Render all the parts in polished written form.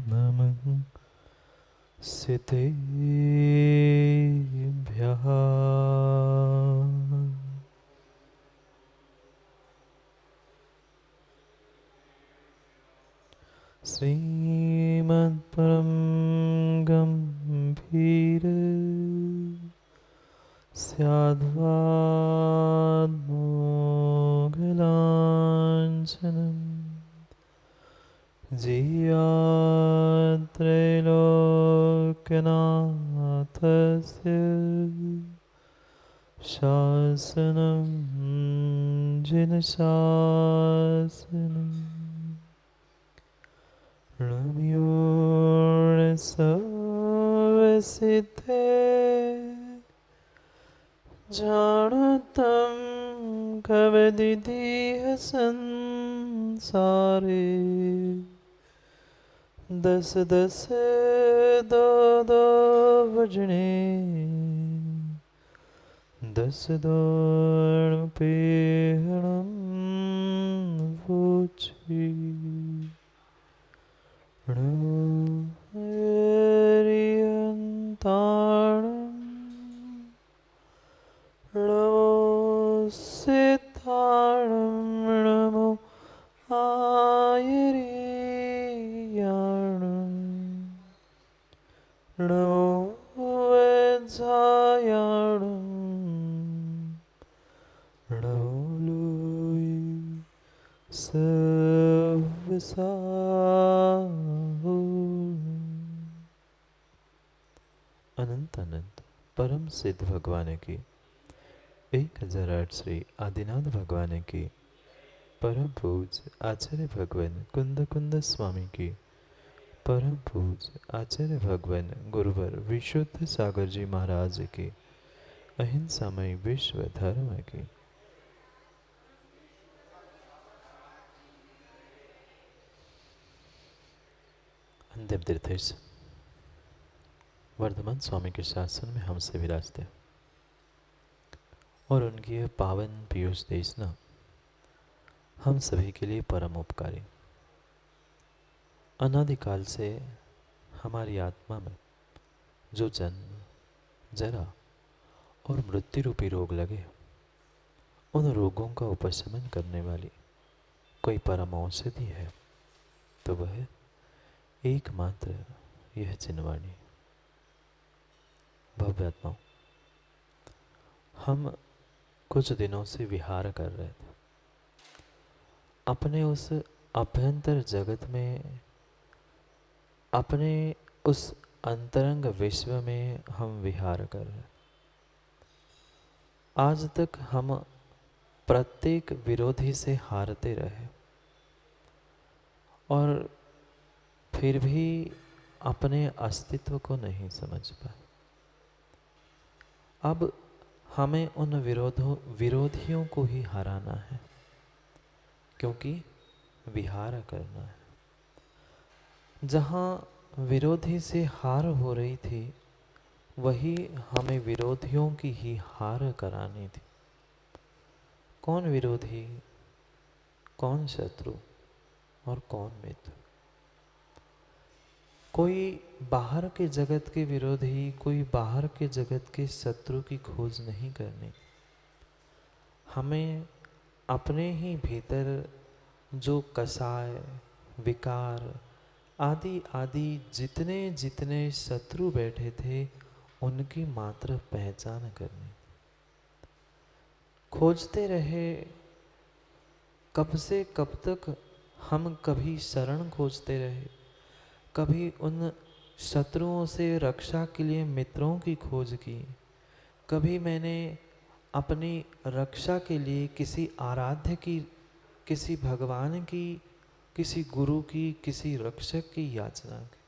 नमः सितेभ्यः। श्रीमद्परं गम्भीर स्याद्वाद्मोघलाञ्छनं जियात्रैलोक्यनाथस्य शासनं जिनशासनम् रम्योर्सवसिते जानतं कवदितिह संसारे दस दस दो दो भजने दस दोर्पेहणं वोचि हरियन्ताणं नमोसिताणं नमो आयर्याणं नमो वज्रायाणं नमो लोय सर्वसाहु। अनंत अनंत परम सिद्ध भगवान की 1008 श्री आदिनाथ भगवान की परम पूज्य आचार्य भगवान कुंद कुंद स्वामी की परम पूज्य आचार्य भगवान गुरुवर विशुद्ध सागर जी महाराज की अहिंसामय विश्व धर्म की अंतिम तीर्थेश वर्धमान स्वामी के शासन में हमसे विराजते और उनकी यह पावन पीयूष देशना हम सभी के लिए परम उपकारी। अनादिकाल से हमारी आत्मा में जो जन्म जरा और मृत्यु रूपी रोग लगे, उन रोगों का उपशमन करने वाली कोई परम औषधि है तो वह एकमात्र यह चिन्हवाणी। भव्य आत्माओं, हम कुछ दिनों से विहार कर रहे थे अपने उस अभ्यंतर जगत में, अपने उस अंतरंग विश्व में हम विहार कर रहे। आज तक हम प्रत्येक विरोधी से हारते रहे और फिर भी अपने अस्तित्व को नहीं समझ पाए। अब हमें उन विरोधियों को ही हराना है, क्योंकि विहार करना है। जहाँ विरोधी से हार हो रही थी, वही हमें विरोधियों की ही हार करानी थी। कौन विरोधी, कौन शत्रु और कौन मित्र? कोई बाहर के जगत के विरोधी, कोई बाहर के जगत के शत्रु की खोज नहीं करनी। हमें अपने ही भीतर जो कसाय, विकार आदि आदि जितने जितने शत्रु बैठे थे, उनकी मात्र पहचान करनी। खोजते रहे कब से कब तक हम कभी शरण खोजते रहे, कभी उन शत्रुओं से रक्षा के लिए मित्रों की खोज की, कभी मैंने अपनी रक्षा के लिए किसी आराध्य की, किसी भगवान की, किसी गुरु की, किसी रक्षक की याचना की।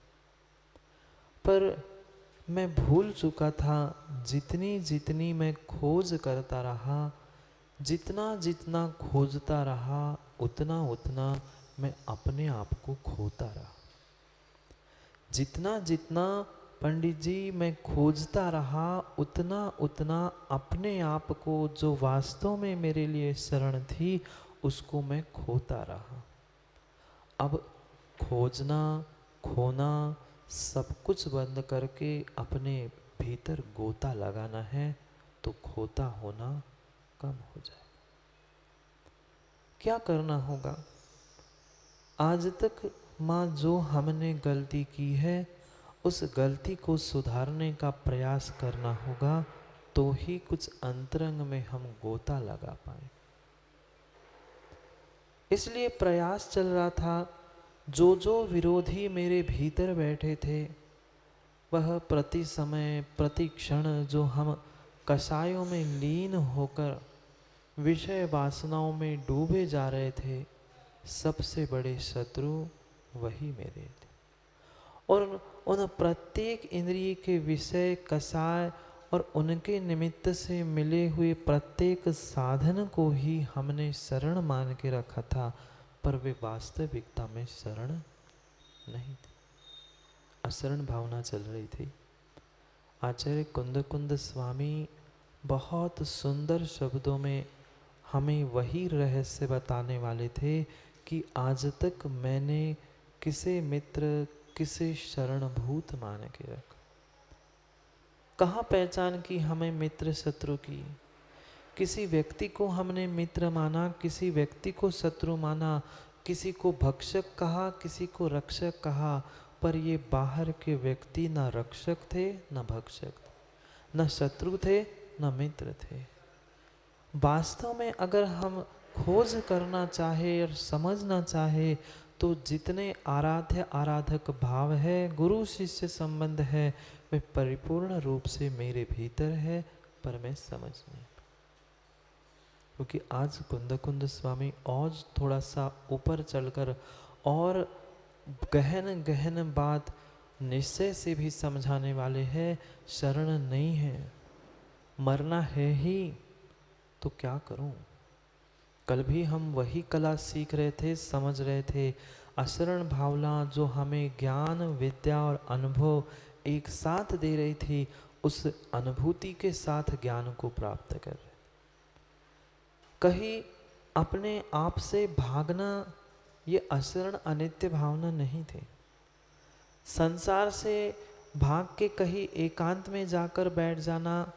पर मैं भूल चुका था, जितनी जितनी मैं खोज करता रहा, जितना जितना खोजता रहा, उतना उतना मैं अपने आप को खोता रहा। जितना जितना पंडित जी मैं खोजता रहा, उतना उतना अपने आप को जो वास्तव में मेरे लिए शरण थी उसको मैं खोता रहा। अब खोजना खोना सब कुछ बंद करके अपने भीतर गोता लगाना है, तो खोता होना कम हो जाए। क्या करना होगा? आज तक माँ जो हमने गलती की है उस गलती को सुधारने का प्रयास करना होगा, तो ही कुछ अंतरंग में हम गोता लगा पाए। इसलिए प्रयास चल रहा था। जो जो विरोधी मेरे भीतर बैठे थे वह प्रति समय प्रति क्षण जो हम कषायों में लीन होकर विषय वासनाओं में डूबे जा रहे थे, सबसे बड़े शत्रु वही मेरे थे। और उन प्रत्येक इंद्रिय के विषय कषाय और उनके निमित्त से मिले हुए प्रत्येक साधन को ही हमने शरण मान के रखा था, पर वे वास्तविकता में शरण नहीं थे, अशरण भावना चल रही थी। आचार्य कुंद कुंद स्वामी बहुत सुंदर शब्दों में हमें वही रहस्य बताने वाले थे कि आज तक मैंने किसे मित्र किसे शरणभूत मान के रखा। कहाँ पहचान की हमें मित्र शत्रु की? किसी व्यक्ति को हमने मित्र माना, किसी व्यक्ति को शत्रु माना, किसी को भक्षक कहा, किसी को रक्षक कहा, पर ये बाहर के व्यक्ति न रक्षक थे न भक्षक थे, न शत्रु थे न मित्र थे। वास्तव में अगर हम खोज करना चाहे और समझना चाहे तो जितने आराध्य आराधक भाव है, गुरु शिष्य संबंध है, वे परिपूर्ण रूप से मेरे भीतर है, पर मैं समझ नहीं। क्योंकि आज कुंद कुंद स्वामी और थोड़ा सा ऊपर चलकर और गहन गहन बात निश्चय से भी समझाने वाले हैं। शरण नहीं है, मरना है ही, तो क्या करूं? कल भी हम वही कला सीख रहे थे, समझ रहे थे। अशरण भावना जो हमें ज्ञान विद्या और अनुभव एक साथ दे रही थी, उस अनुभूति के साथ ज्ञान को प्राप्त कर रहे। कहीं अपने आप से भागना ये अशरण अनित्य भावना नहीं थी। संसार से भाग के कहीं एकांत में जाकर बैठ जाना,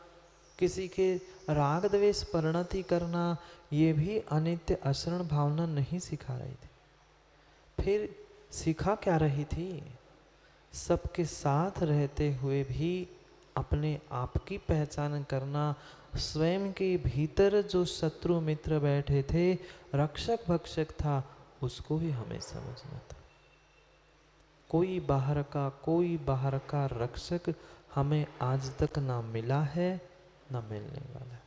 किसी के राग द्वेष परिणति करना, ये भी अनित्य अशरण भावना नहीं सिखा रही थी। फिर सिखा क्या रही थी? सबके साथ रहते हुए भी अपने आप की पहचान करना, स्वयं के भीतर जो शत्रु मित्र बैठे थे, रक्षक भक्षक था, उसको भी हमें समझना था। कोई बाहर का रक्षक हमें आज तक ना मिला है ना मिलने वाला है।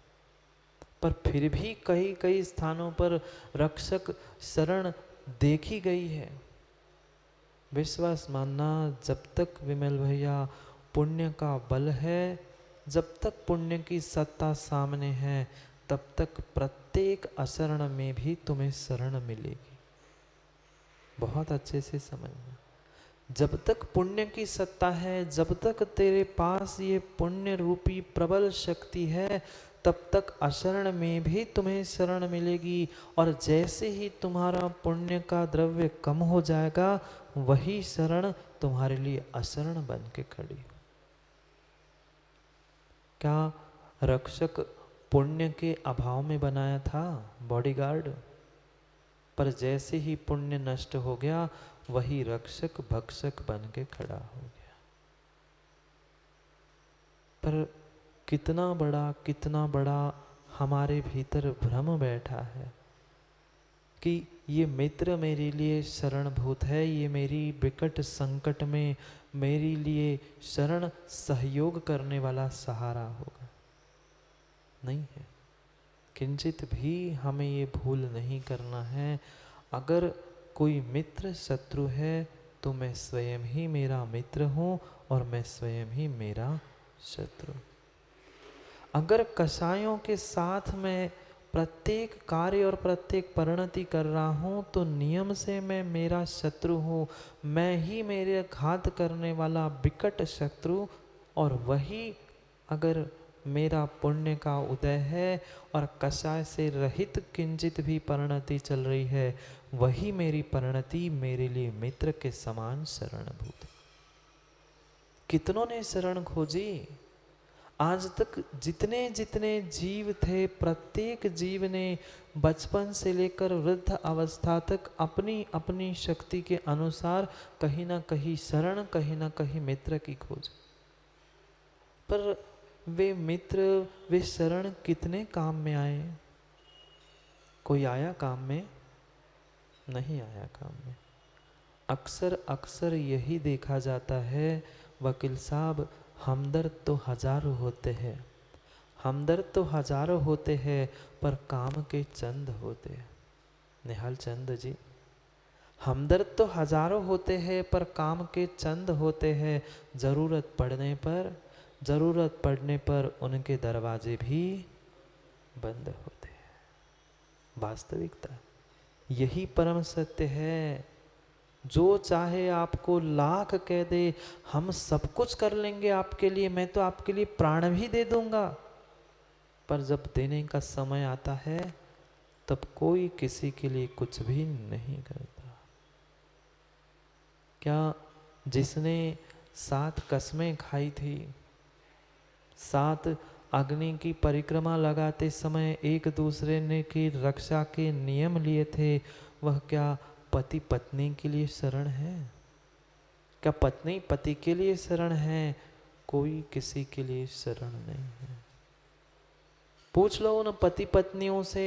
पर फिर भी कई कई स्थानों पर रक्षक शरण देखी गई है। विश्वास मानना, जब तक विमल भैया पुण्य का बल है, जब तक पुण्य की सत्ता सामने है, तब तक प्रत्येक अशरण में भी तुम्हें शरण मिलेगी। बहुत अच्छे से समझना। जब तक पुण्य की सत्ता है, जब तक तेरे पास ये पुण्य रूपी प्रबल शक्ति है, तब तक अशरण में भी तुम्हें शरण मिलेगी। और जैसे ही तुम्हारा पुण्य का द्रव्य कम हो जाएगा, वही शरण तुम्हारे लिए अशरण बन के खड़ी। क्या रक्षक पुण्य के अभाव में बनाया था बॉडीगार्ड? पर जैसे ही पुण्य नष्ट हो गया, वही रक्षक भक्षक बन के खड़ा हो गया। पर कितना बड़ा हमारे भीतर भ्रम बैठा है कि ये मित्र मेरे लिए शरणभूत है, ये मेरी विकट संकट में मेरे लिए शरण सहयोग करने वाला सहारा होगा। नहीं है। किंचित भी हमें ये भूल नहीं करना है। अगर कोई मित्र शत्रु है तो मैं स्वयं ही मेरा मित्र हूँ और मैं स्वयं ही मेरा शत्रु। अगर कसायों के साथ मैं प्रत्येक कार्य और प्रत्येक परिणति कर रहा हूँ तो नियम से मैं मेरा शत्रु हूँ, मैं ही मेरे घात करने वाला विकट शत्रु, और वही अगर मेरा पुण्य का उदय है और कषाय से रहित किंचित भी परिणति चल रही है, वही मेरी परिणति मेरे लिए मित्र के समान शरणभूत। कितनों ने शरण खोजी, आज तक जितने जितने जीव थे, प्रत्येक जीव ने बचपन से लेकर वृद्ध अवस्था तक अपनी अपनी शक्ति के अनुसार कहीं ना कहीं शरण, कहीं ना कहीं मित्र की खोज। पर वे मित्र, वे शरण कितने काम में आए? कोई आया काम में? नहीं आया काम में। अक्सर अक्सर यही देखा जाता है, वकील साहब, हमदर्द तो हजारों होते हैं, हमदर्द तो हजारों होते हैं, पर काम के चंद होते हैं। निहाल चंद जी, हमदर्द तो हजारों होते हैं पर काम के चंद होते हैं। जरूरत पड़ने पर उनके दरवाजे भी बंद होते हैं। वास्तविकता यही परम सत्य है। जो चाहे आपको लाख कह दे, हम सब कुछ कर लेंगे आपके लिए, मैं तो आपके लिए प्राण भी दे दूंगा, पर जब देने का समय आता है तब कोई किसी के लिए कुछ भी नहीं करता। क्या जिसने 7 कसमें खाई थी, 7 अग्नि की परिक्रमा लगाते समय एक दूसरे ने की रक्षा के नियम लिए थे, वह क्या पति पत्नी के लिए शरण है? क्या पत्नी पति के लिए शरण है? कोई किसी के लिए शरण नहीं है। पूछ लो उन पति पत्नियों से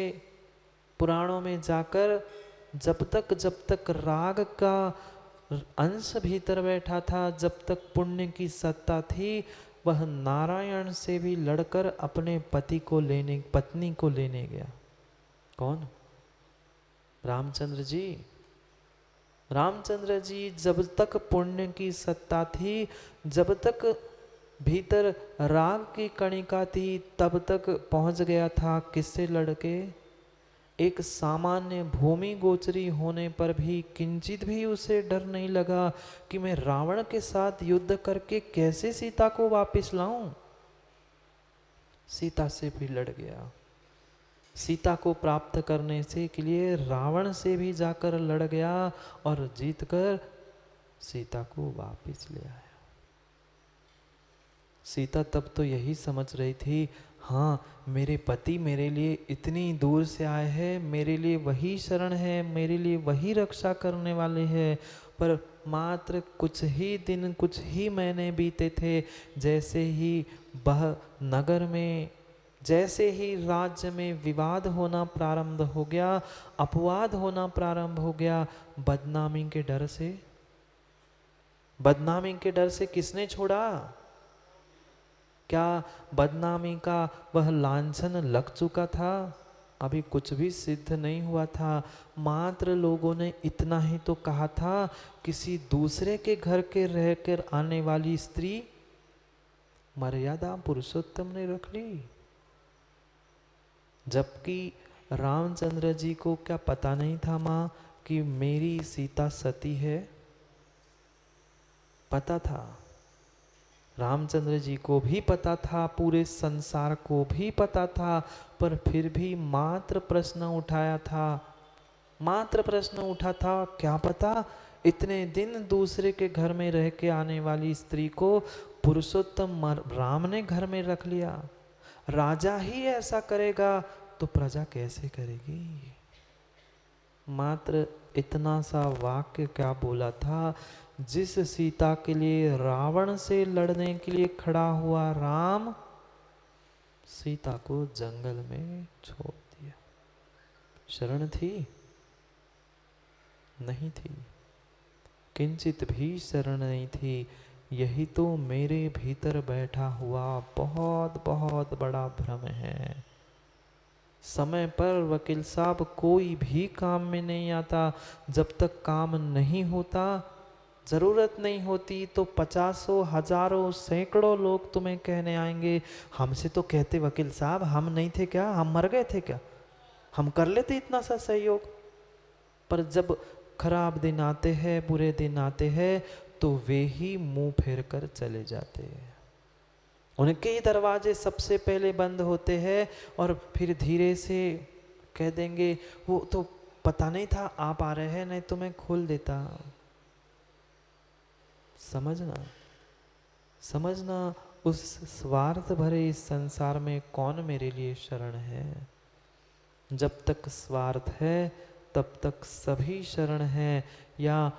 पुराणों में जाकर, जब तक राग का अंश भीतर बैठा था, जब तक पुण्य की सत्ता थी, वह नारायण से भी लड़कर अपने पत्नी को लेने गया। कौन? रामचंद्र जी। रामचंद्र जी जब तक पुण्य की सत्ता थी, जब तक भीतर राग की कणिका थी, तब तक पहुंच गया था। किससे लड़के? एक सामान्य भूमि गोचरी होने पर भी किंचित भी उसे डर नहीं लगा कि मैं रावण के साथ युद्ध करके कैसे सीता को वापस लाऊं। सीता से भी लड़ गया। सीता को प्राप्त करने से के लिए रावण से भी जाकर लड़ गया और जीतकर सीता को वापस ले आया। सीता तब तो यही समझ रही थी, हाँ मेरे पति मेरे लिए इतनी दूर से आए हैं, मेरे लिए वही शरण है, मेरे लिए वही रक्षा करने वाले हैं। पर मात्र कुछ ही दिन, कुछ ही महीने बीते थे, जैसे ही वह नगर में, जैसे ही राज्य में विवाद होना प्रारंभ हो गया, अपवाद होना प्रारंभ हो गया, बदनामी के डर से किसने छोड़ा? क्या बदनामी का वह लांछन लग चुका था? अभी कुछ भी सिद्ध नहीं हुआ था। मात्र लोगों ने इतना ही तो कहा था, किसी दूसरे के घर के रहकर आने वाली स्त्री मर्यादा पुरुषोत्तम ने रख ली। जबकि रामचंद्र जी को क्या पता नहीं था माँ कि मेरी सीता सती है? पता था। रामचंद्र जी को भी पता था, पूरे संसार को भी पता था, पर फिर भी मात्र प्रश्न उठाया था। मात्र प्रश्न उठा था, क्या पता इतने दिन दूसरे के घर में रह के आने वाली स्त्री को पुरुषोत्तम राम ने घर में रख लिया। राजा ही ऐसा करेगा तो प्रजा कैसे करेगी? मात्र इतना सा वाक्य क्या बोला था, जिस सीता के लिए रावण से लड़ने के लिए खड़ा हुआ राम, सीता को जंगल में छोड़ दिया। शरण थी? नहीं थी, किंचित भी शरण नहीं थी। यही तो मेरे भीतर बैठा हुआ बहुत बहुत बड़ा भ्रम है। समय पर वकील साहब कोई भी काम में नहीं आता। जब तक काम नहीं होता, जरूरत नहीं होती, तो 50 हजारों सैकड़ों लोग तुम्हें कहने आएंगे, हमसे तो कहते वकील साहब हम नहीं थे क्या, हम मर गए थे क्या? हम कर लेते इतना सा सहयोग। पर जब खराब दिन आते हैं, बुरे दिन आते हैं, तो वे ही मुंह फेर कर चले जाते हैं। उनके ही दरवाजे सबसे पहले बंद होते हैं और फिर धीरे से कह देंगे वो तो पता नहीं था आप आ रहे हैं, नहीं तो मैं खोल देता। समझना उस स्वार्थ भरे इस संसार में कौन मेरे लिए शरण है। जब तक स्वार्थ है तब तक सभी शरण है, या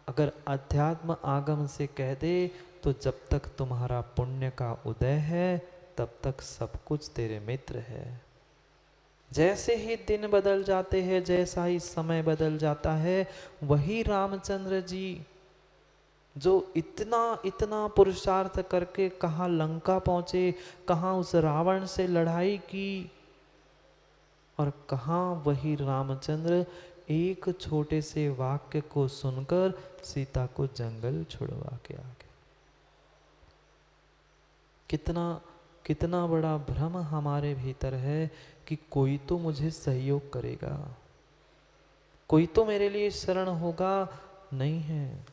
अगर अध्यात्म आगम से कह दे तो जब तक तुम्हारा पुण्य का उदय है तब तक सब कुछ तेरे मित्र है। जैसे ही दिन बदल जाते हैं, जैसा ही समय बदल जाता है, वही रामचंद्र जी जो इतना इतना पुरुषार्थ करके कहाँ लंका पहुंचे, कहाँ उस रावण से लड़ाई की, और कहाँ वही रामचंद्र एक छोटे से वाक्य को सुनकर सीता को जंगल छुड़वा के आ गए। कितना बड़ा भ्रम हमारे भीतर है कि कोई तो मुझे सहयोग करेगा, कोई तो मेरे लिए शरण होगा। नहीं है।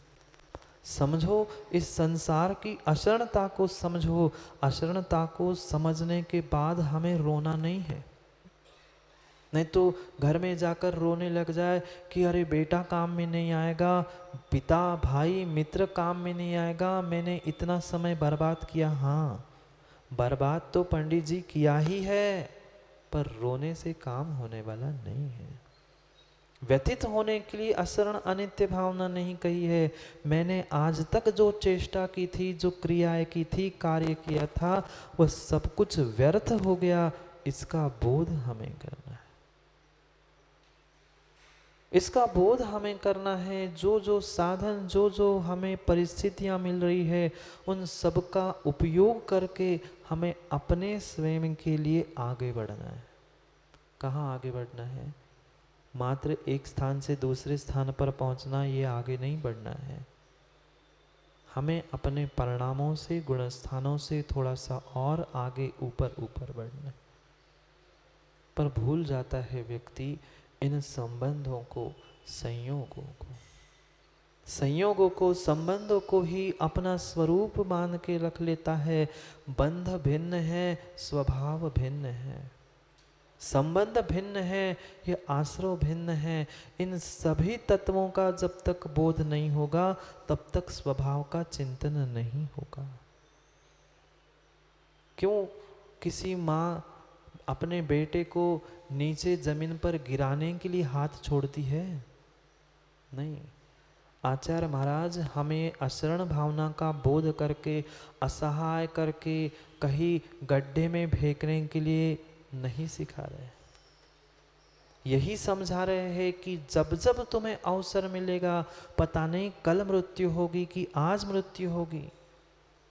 समझो इस संसार की अशरणता को समझो। अशरणता को समझने के बाद हमें रोना नहीं है। नहीं तो घर में जाकर रोने लग जाए कि अरे बेटा काम में नहीं आएगा, पिता भाई मित्र काम में नहीं आएगा, मैंने इतना समय बर्बाद किया। हाँ, बर्बाद तो पंडित जी किया ही है, पर रोने से काम होने वाला नहीं है। व्यतीत होने के लिए अशरण अनित्य भावना नहीं कही है। मैंने आज तक जो चेष्टा की थी, जो क्रियाएं की थी, कार्य किया था, वह सब कुछ व्यर्थ हो गया। इसका बोध हमें करना है। इसका बोध हमें करना है। जो जो साधन, जो जो हमें परिस्थितियां मिल रही है, उन सब का उपयोग करके हमें अपने स्वयं के लिए आगे बढ़ना है। कहाँ आगे बढ़ना है? मात्र एक स्थान से दूसरे स्थान पर पहुंचना, ये आगे नहीं बढ़ना है। हमें अपने परिणामों से, गुण स्थानों से थोड़ा सा और आगे ऊपर ऊपर बढ़ना है। पर भूल जाता है व्यक्ति इन संबंधों को, संयोगों को, संबंधों को ही अपना स्वरूप मान के रख लेता है। बंध भिन्न है, स्वभाव भिन्न है, संबंध भिन्न है, ये आश्रय भिन्न है। इन सभी तत्वों का जब तक बोध नहीं होगा तब तक स्वभाव का चिंतन नहीं होगा। क्यों किसी माँ अपने बेटे को नीचे जमीन पर गिराने के लिए हाथ छोड़ती है? नहीं। आचार्य महाराज हमें अशरण भावना का बोध करके, असहाय करके कहीं गड्ढे में फेंकने के लिए नहीं सिखा रहे। यही समझा रहे हैं कि जब जब तुम्हें अवसर मिलेगा, पता नहीं कल मृत्यु होगी कि आज मृत्यु होगी,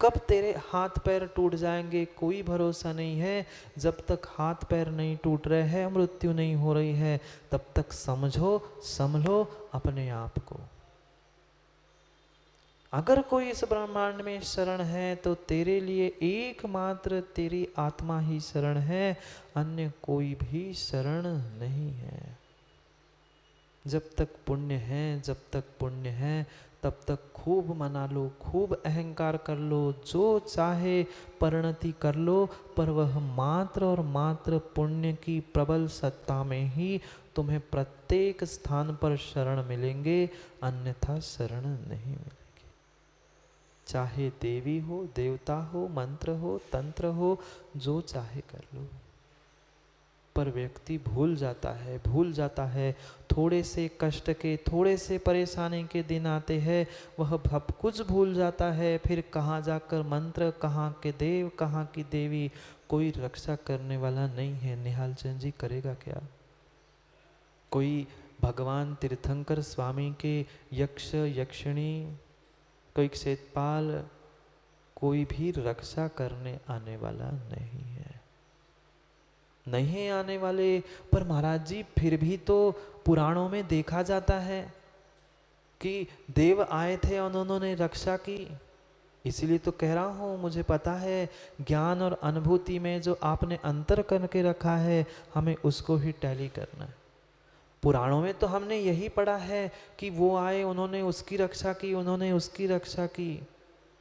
कब तेरे हाथ पैर टूट जाएंगे कोई भरोसा नहीं है। जब तक हाथ पैर नहीं टूट रहे हैं, मृत्यु नहीं हो रही है, तब तक समझो, संभलो अपने आप को। अगर कोई इस ब्रह्मांड में शरण है तो तेरे लिए एकमात्र तेरी आत्मा ही शरण है, अन्य कोई भी शरण नहीं है। जब तक पुण्य है, जब तक पुण्य है, तब तक खूब मना लो, खूब अहंकार कर लो, जो चाहे परिणति कर लो, पर वह मात्र और मात्र पुण्य की प्रबल सत्ता में ही तुम्हें प्रत्येक स्थान पर शरण मिलेंगे, अन्यथा शरण नहीं मिलेंगे। चाहे देवी हो, देवता हो, मंत्र हो, तंत्र हो, जो चाहे कर लो। पर व्यक्ति भूल जाता है। थोड़े से कष्ट के, थोड़े से परेशानी के दिन आते हैं, वह सब कुछ भूल जाता है। फिर कहाँ जाकर मंत्र, कहाँ के देव, कहाँ की देवी, कोई रक्षा करने वाला नहीं है। निहाल चंद जी करेगा क्या? कोई भगवान तीर्थंकर स्वामी के यक्ष यक्षिणी, कोई क्षेत्रपाल, कोई भी रक्षा करने आने वाला नहीं है, नहीं आने वाले। पर महाराज जी फिर भी तो पुराणों में देखा जाता है कि देव आए थे और उन्होंने रक्षा की। इसीलिए तो कह रहा हूँ, मुझे पता है ज्ञान और अनुभूति में जो आपने अंतर करके रखा है, हमें उसको ही टैली करना है। पुराणों में तो हमने यही पढ़ा है कि वो आए, उन्होंने उसकी रक्षा की, उन्होंने उसकी रक्षा की।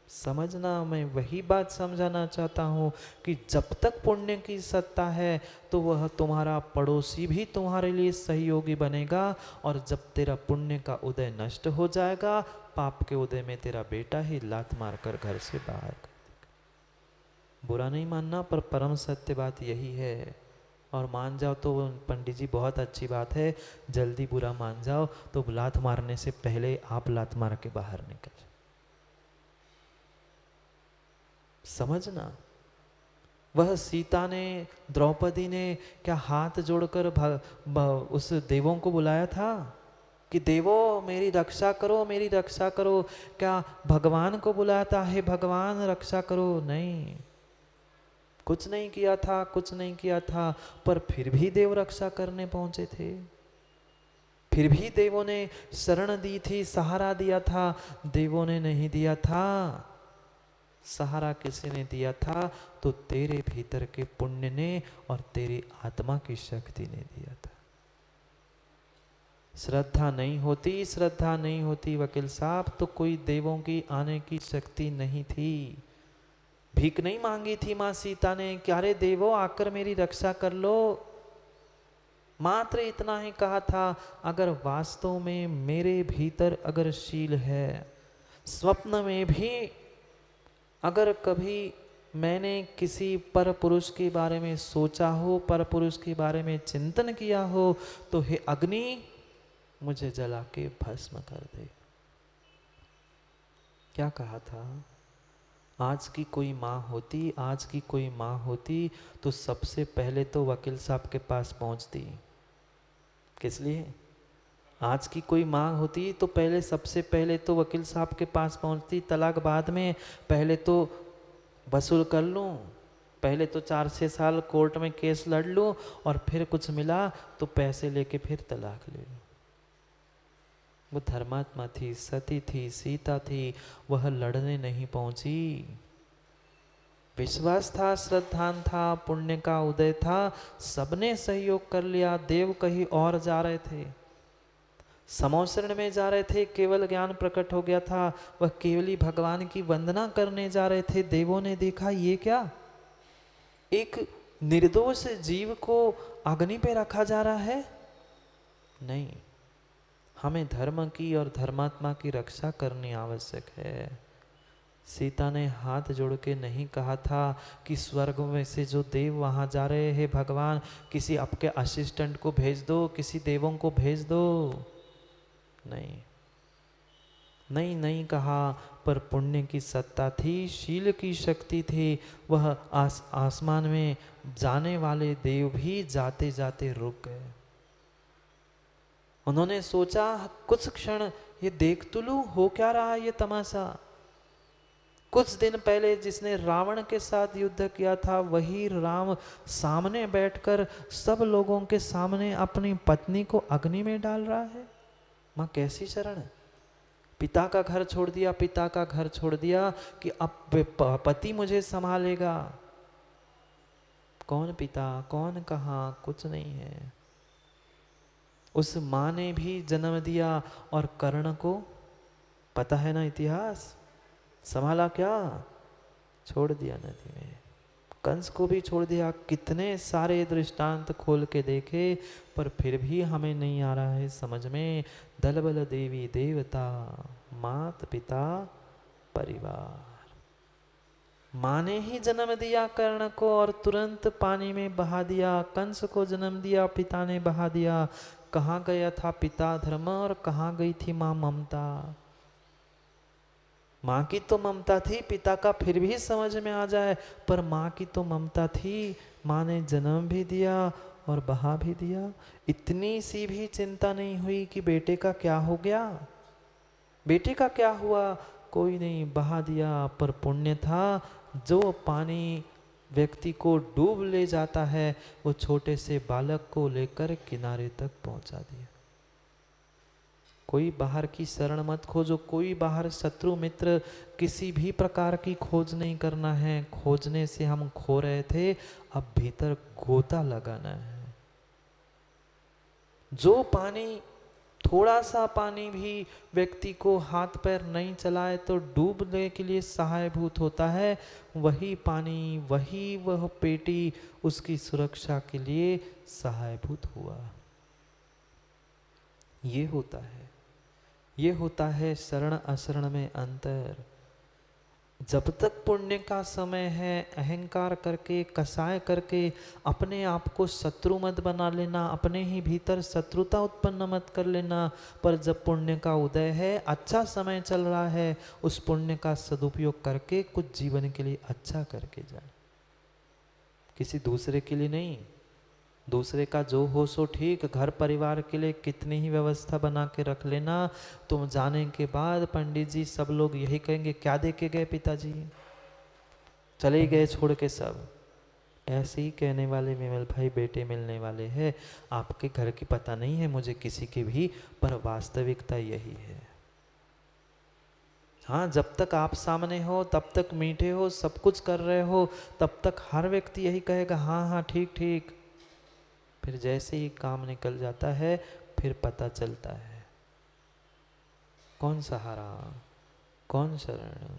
समझना, मैं वही बात समझाना चाहता हूँ कि जब तक पुण्य की सत्ता है तो वह तुम्हारा पड़ोसी भी तुम्हारे लिए सहयोगी बनेगा, और जब तेरा पुण्य का उदय नष्ट हो जाएगा, पाप के उदय में तेरा बेटा ही लात मारकर घर से बाहर कर देगा। बुरा नहीं मानना, पर परम सत्य बात यही है। और मान जाओ तो पंडित जी बहुत अच्छी बात है, जल्दी बुरा मान जाओ तो लात मारने से पहले आप लात मार के बाहर निकल जाओ। समझना, वह सीता ने, द्रौपदी ने क्या हाथ जोड़कर उस देवों को बुलाया था कि देवो मेरी रक्षा करो, मेरी रक्षा करो? क्या भगवान को बुलाया था, हे भगवान रक्षा करो? नहीं, कुछ नहीं किया था, कुछ नहीं किया था। पर फिर भी देव रक्षा करने पहुंचे थे, फिर भी देवों ने शरण दी थी, सहारा दिया था। देवों ने नहीं दिया था, सहारा किसी ने दिया था? तो तेरे भीतर के पुण्य ने और तेरी आत्मा की शक्ति ने दिया था। श्रद्धा नहीं होती, श्रद्धा नहीं होती वकील साहब, तो कोई देवों की आने की शक्ति नहीं थी। भीख नहीं मांगी थी मां सीता ने, क्या रे देवो आकर मेरी रक्षा कर लो। मात्र इतना ही कहा था, अगर वास्तव में मेरे भीतर अगर शील है, स्वप्न में भी अगर कभी मैंने किसी पर पुरुष के बारे में सोचा हो, पर पुरुष के बारे में चिंतन किया हो, तो हे अग्नि मुझे जला के भस्म कर दे। क्या कहा था? आज की कोई माँ होती, आज की कोई माँ होती तो सबसे पहले तो वकील साहब के पास पहुंचती। किस लिए? आज की कोई माँ होती तो पहले, सबसे पहले तो वकील साहब के पास पहुंचती। तलाक बाद में, पहले तो वसूल कर लूँ, पहले तो 4-6 साल कोर्ट में केस लड़ लूँ, और फिर कुछ मिला तो पैसे लेके फिर तलाक ले लूँ। वो धर्मात्मा थी, सती थी, सीता थी, वह लड़ने नहीं पहुंची। विश्वास था, श्रद्धान था, पुण्य का उदय था, सबने सहयोग कर लिया। देव कहीं और जा रहे थे, समोसरण में जा रहे थे, केवल ज्ञान प्रकट हो गया था, वह केवली भगवान की वंदना करने जा रहे थे। देवों ने देखा ये क्या, एक निर्दोष जीव को अग्नि पे रखा जा रहा है। नहीं, हमें धर्म की और धर्मात्मा की रक्षा करनी आवश्यक है। सीता ने हाथ जोड़ के नहीं कहा था कि स्वर्ग में से जो देव वहां जा रहे हैं, भगवान किसी आपके असिस्टेंट को भेज दो, किसी देवों को भेज दो। नहीं, नहीं, नहीं कहा। पर पुण्य की सत्ता थी, शील की शक्ति थी। वह आसमान में जाने वाले देव भी जाते जाते रुक गए। उन्होंने सोचा कुछ क्षण ये देख तो लूं, हो क्या रहा है ये तमाशा। कुछ दिन पहले जिसने रावण के साथ युद्ध किया था, वही राम सामने बैठकर सब लोगों के सामने अपनी पत्नी को अग्नि में डाल रहा है। मां कैसी शरण है। पिता का घर छोड़ दिया, पिता का घर छोड़ दिया कि अब पति मुझे संभालेगा। कौन पिता, कौन कहाँ, कुछ नहीं है। उस माँ ने भी जन्म दिया और कर्ण को पता है ना इतिहास, संभाला क्या? छोड़ दिया नदी में। कंस को भी छोड़ दिया। कितने सारे दृष्टांत खोल के देखे, पर फिर भी हमें नहीं आ रहा है समझ में। दल बल देवी देवता, मात पिता परिवार। माँ ने ही जन्म दिया कर्ण को और तुरंत पानी में बहा दिया। कंस को जन्म दिया, पिता ने बहा दिया। कहाँ गया था पिता धर्म और कहाँ गई थी माँ ममता? माँ की तो ममता थी, पिता का फिर भी समझ में आ जाए, पर माँ की तो ममता थी। माँ ने जन्म भी दिया और बहा भी दिया। इतनी सी भी चिंता नहीं हुई कि बेटे का क्या हो गया, बेटे का क्या हुआ। कोई नहीं, बहा दिया। पर पुण्य था, जो पानी व्यक्ति को डूब ले जाता है, वो छोटे से बालक को लेकर किनारे तक पहुंचा दिया। कोई बाहर की शरण मत खोजो, कोई बाहर शत्रु मित्र किसी भी प्रकार की खोज नहीं करना है। खोजने से हम खो रहे थे, अब भीतर गोता लगाना है। जो पानी, थोड़ा सा पानी भी व्यक्ति को हाथ पैर नहीं चलाए तो डूबने के लिए सहायभूत होता है, वही पानी, वह पेटी उसकी सुरक्षा के लिए सहायभूत हुआ। ये होता है शरण अशरण में अंतर। जब तक पुण्य का समय है, अहंकार करके, कसाय करके अपने आप को शत्रु मत बना लेना, अपने ही भीतर शत्रुता उत्पन्न मत कर लेना। पर जब पुण्य का उदय है, अच्छा समय चल रहा है, उस पुण्य का सदुपयोग करके कुछ जीवन के लिए अच्छा करके जाए, किसी दूसरे के लिए नहीं। दूसरे का जो हो सो ठीक, घर परिवार के लिए कितनी ही व्यवस्था बना के रख लेना, तुम जाने के बाद पंडित जी सब लोग यही कहेंगे, क्या दे के गए पिताजी, चले गए छोड़ के सब। ऐसे ही कहने वाले विमल भाई बेटे मिलने वाले हैं। आपके घर की पता नहीं है मुझे किसी के भी, पर वास्तविकता यही है। हाँ, जब तक आप सामने हो, तब तक मीठे हो, सब कुछ कर रहे हो, तब तक हर व्यक्ति यही कहेगा, हाँ हाँ ठीक ठीक। फिर जैसे ही काम निकल जाता है, फिर पता चलता है कौन सहारा, कौन शरण।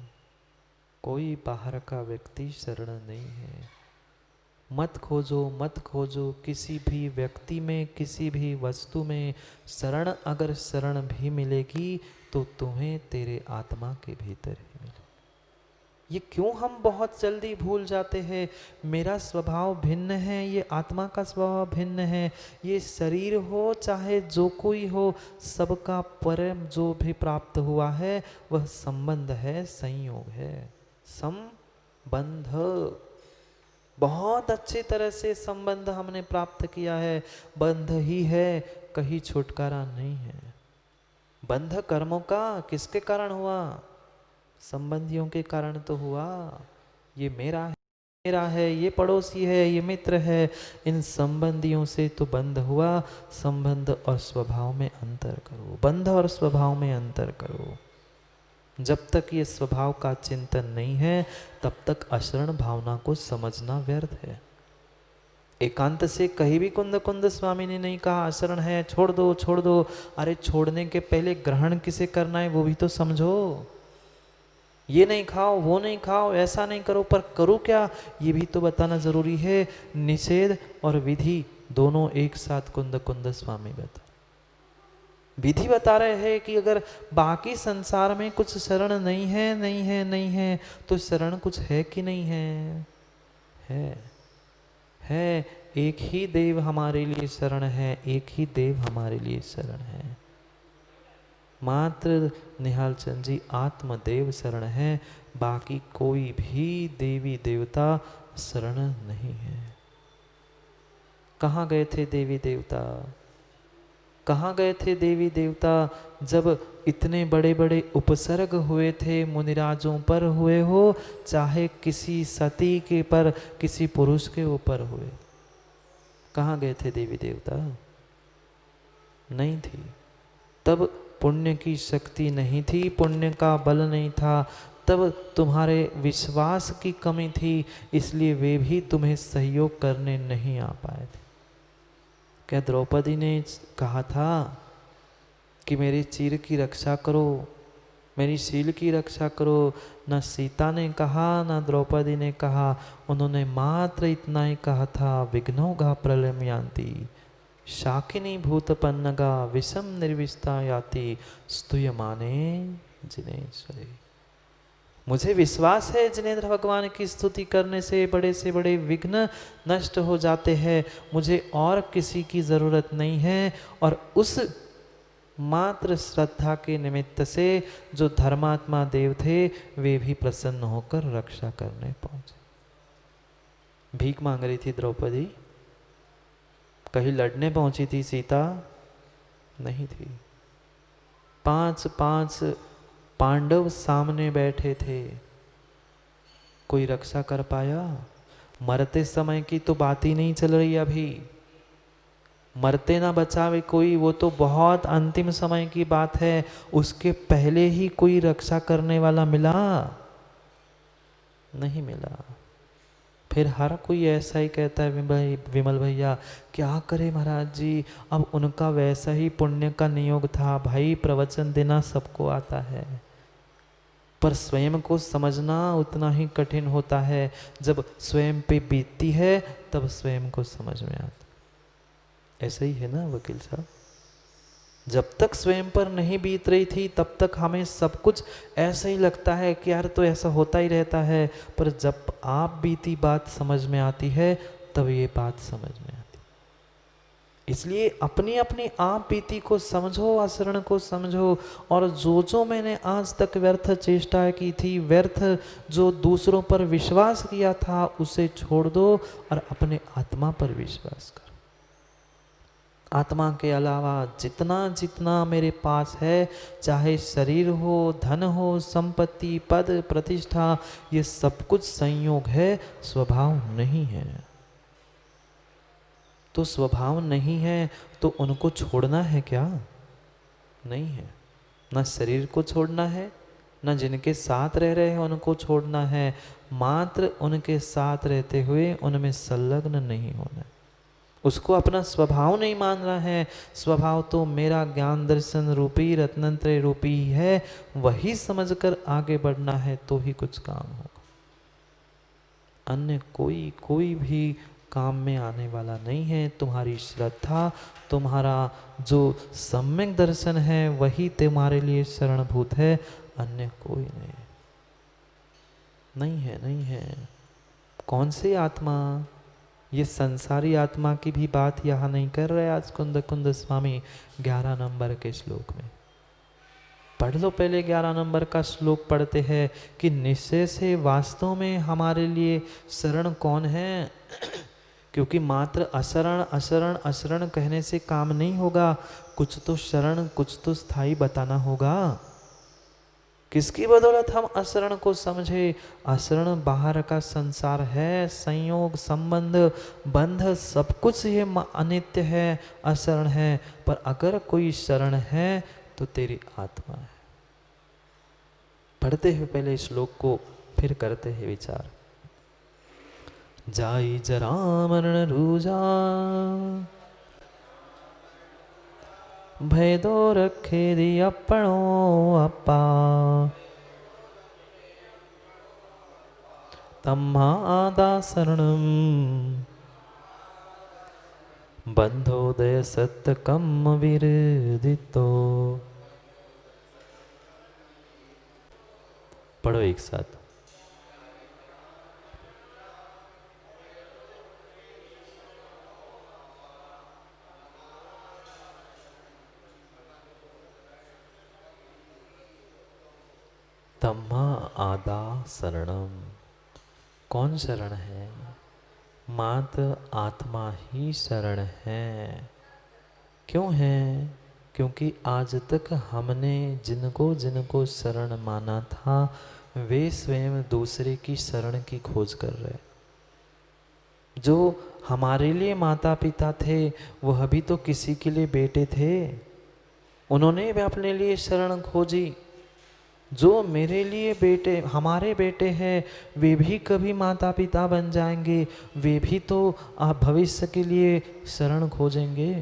कोई बाहर का व्यक्ति शरण नहीं है। मत खोजो किसी भी व्यक्ति में, किसी भी वस्तु में शरण। अगर शरण भी मिलेगी तो तुम्हें तेरे आत्मा के भीतर ही मिलेगी। ये क्यों हम बहुत जल्दी भूल जाते हैं? मेरा स्वभाव भिन्न है, ये आत्मा का स्वभाव भिन्न है। ये शरीर हो चाहे जो कोई हो, सबका परम जो भी प्राप्त हुआ है वह संबंध है, संयोग है, संबंध। बहुत अच्छी तरह से संबंध हमने प्राप्त किया है। बंध ही है, कहीं छुटकारा नहीं है। बंध कर्मों का किसके कारण हुआ? संबंधियों के कारण तो हुआ। ये मेरा है, ये पड़ोसी है, ये मित्र है, इन संबंधियों से तो बंध हुआ। संबंध और स्वभाव में अंतर करो, बंध और स्वभाव में अंतर करो। जब तक ये स्वभाव का चिंतन नहीं है, तब तक अशरण भावना को समझना व्यर्थ है। एकांत से कहीं भी कुंद स्वामी ने नहीं कहा अशरण है, छोड़ दो छोड़ दो। अरे छोड़ने के पहले ग्रहण किसे करना है वो भी तो समझो। ये नहीं खाओ, वो नहीं खाओ, ऐसा नहीं करो, पर करो क्या ये भी तो बताना जरूरी है। निषेध और विधि दोनों एक साथ कुंद स्वामी बता, विधि बता रहे हैं कि अगर बाकी संसार में कुछ शरण नहीं है तो शरण कुछ है कि नहीं है? है। एक ही देव हमारे लिए शरण है, एक ही देव हमारे लिए शरण है। मात्र निहाल चंद जी आत्मदेव शरण है, बाकी कोई भी देवी देवता शरण नहीं है। कहाँ गए थे देवी देवता? कहाँ गए थे देवी देवता जब इतने बड़े बड़े उपसर्ग हुए थे मुनिराजों पर हुए हो, चाहे किसी सती के पर, किसी पुरुष के ऊपर हुए? कहाँ गए थे देवी देवता? नहीं थी। तब पुण्य की शक्ति नहीं थी, पुण्य का बल नहीं था, तब तुम्हारे विश्वास की कमी थी, इसलिए वे भी तुम्हें सहयोग करने नहीं आ पाए थे। क्या द्रौपदी ने कहा था कि मेरे चीर की रक्षा करो, मेरी शील की रक्षा करो? न सीता ने कहा, न द्रौपदी ने कहा। उन्होंने मात्र इतना ही कहा था, विघ्नोगा प्रलम्यांति शाकिनी भूतपन्नगा विषम निर्विष्टा याति स्तूयमाने जिनेश्वरे। मुझे विश्वास है जिनेन्द्र भगवान की स्तुति करने से बड़े विघ्न नष्ट हो जाते हैं। मुझे और किसी की जरूरत नहीं है। और उस मात्र श्रद्धा के निमित्त से जो धर्मात्मा देव थे वे भी प्रसन्न होकर रक्षा करने पहुंचे। भीख मांग रही थी द्रौपदी, कहीं लड़ने पहुंची थी सीता? नहीं थी। 5 पांडव सामने बैठे थे, कोई रक्षा कर पाया? मरते समय की तो बात ही नहीं चल रही अभी। मरते ना बचावे कोई, वो तो बहुत अंतिम समय की बात है। उसके पहले ही कोई रक्षा करने वाला मिला? नहीं मिला। फिर हर कोई ऐसा ही कहता है, विमल भैया क्या करे महाराज जी, अब उनका वैसा ही पुण्य का नियोग था। भाई प्रवचन देना सबको आता है, पर स्वयं को समझना उतना ही कठिन होता है। जब स्वयं पे बीतती है तब स्वयं को समझ में आता। ऐसा ही है ना वकील साहब, जब तक स्वयं पर नहीं बीत रही थी तब तक हमें सब कुछ ऐसा ही लगता है कि यार तो ऐसा होता ही रहता है, पर जब आप बीती बात समझ में आती है तब ये बात समझ में आती। इसलिए अपनी अपनी आप बीती को समझो, आचरण को समझो, और जो जो मैंने आज तक व्यर्थ चेष्टा की थी, व्यर्थ जो दूसरों पर विश्वास किया था, उसे छोड़ दो और अपने आत्मा पर विश्वास करो। आत्मा के अलावा जितना जितना मेरे पास है, चाहे शरीर हो, धन हो, संपत्ति, पद, प्रतिष्ठा, ये सब कुछ संयोग है, स्वभाव नहीं है। तो स्वभाव नहीं है तो उनको छोड़ना है क्या? नहीं है। ना शरीर को छोड़ना है, ना जिनके साथ रह रहे हैं उनको छोड़ना है, मात्र उनके साथ रहते हुए उनमें संलग्न नहीं होना है। उसको अपना स्वभाव नहीं मान रहा है। स्वभाव तो मेरा ज्ञान दर्शन रूपी रत्नत्रय रूपी ही है, वही समझकर आगे बढ़ना है तो ही कुछ काम होगा। अन्य कोई भी काम में आने वाला नहीं है। तुम्हारी श्रद्धा, तुम्हारा जो सम्यक दर्शन है वही तुम्हारे लिए शरणभूत है, अन्य कोई नहीं। नहीं है। कौन सी आत्मा? ये संसारी आत्मा की भी बात यहाँ नहीं कर रहे आज कुंद स्वामी 11 नंबर के श्लोक में। पढ़ लो पहले 11 नंबर का श्लोक पढ़ते हैं कि निश्चय से वास्तव में हमारे लिए शरण कौन है। क्योंकि मात्र अशरण कहने से काम नहीं होगा, कुछ तो शरण, कुछ तो स्थायी बताना होगा। किसकी बदौलत हम अशरण को समझे? अशरण बाहर का संसार है, संयोग, संबंध, बंध, सब कुछ ये अनित्य है, अशरण है। पर अगर कोई शरण है तो तेरी आत्मा है। पढ़ते हुए पहले श्लोक को, फिर करते हैं विचार। जाई जरा मरण रूजा, भय दो रखे दी अपनो अपा, तम्हा आदा शरणम, बंधोदय सत्य कम विरदितो। पढ़ो एक साथ। तम्हा आदा शरणम। कौन शरण है? मात्र आत्मा ही शरण है। क्यों है? क्योंकि आज तक हमने जिनको जिनको शरण माना था वे स्वयं दूसरे की शरण की खोज कर रहे। जो हमारे लिए माता पिता थे वह भी तो किसी के लिए बेटे थे, उन्होंने भी अपने लिए शरण खोजी। जो मेरे लिए बेटे, हमारे बेटे हैं, वे भी कभी माता पिता बन जाएंगे, वे भी तो भविष्य के लिए शरण खोजेंगे।